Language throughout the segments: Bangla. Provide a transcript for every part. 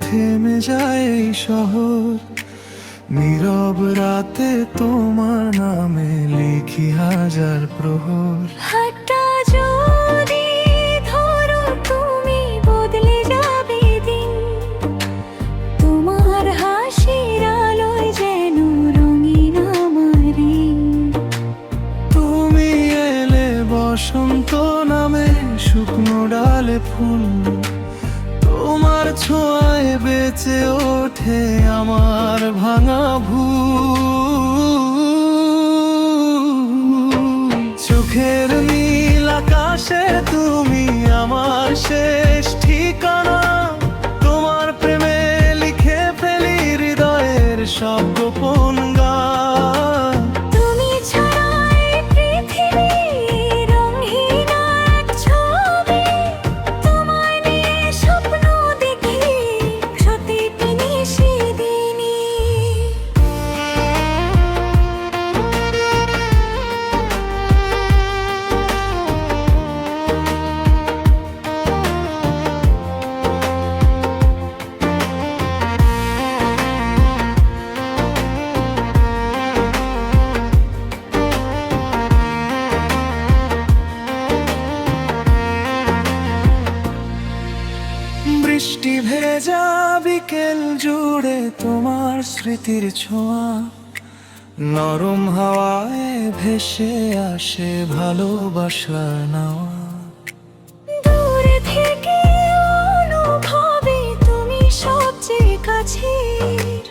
থেমে যায় এই শহর। নীরব রাতে তোমার নামে লিখি হাজার প্রহর। হাতটা যদি ধরো তুমি বদলে যাবে দিন, তোমার হাসির আলোয় যেন রঙিন আমার ঋণ। তুমি এলে বসন্ত নামে শুকনো ডালে ফুল, তোমার ছোঁয়ায় বেঁচে ওঠে আমার ভাঙা ভুল। চোখের নীল আকাশে তুমি আমার শেষ ঠিকানা, তোমার প্রেমে লিখে ফেলি হৃদয়ের সব গোপন গান। তুমি ছাড়া এই পৃথিবী রঙহীন এক ছবি, তোমায় নিয়ে স্বপ্ন দেখি প্রতিটি নিশিদিনই। বৃষ্টি ভেজা বিকেল জুড়ে তোমার স্মৃতির ছোঁয়া, নরম হাওয়ায় ভেসে আসে ভালোবাসার নাওয়া। দূরে থেকে অনুভবে তুমি সবচেয়ে কাছের,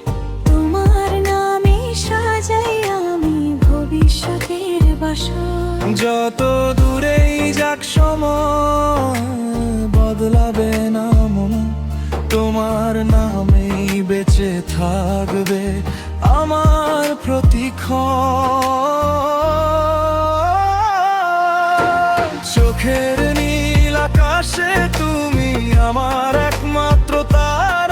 তোমার নামে সাজাই আমি ভবিষ্যতের বাসর। যত দূরেই যাক সময় বদলাবে না মন, তোমার নামেই বেঁচে থাকবে আমার প্রতিক্ষণ। চোখের নীল আকাশে তুমি আমার একমাত্র তারা।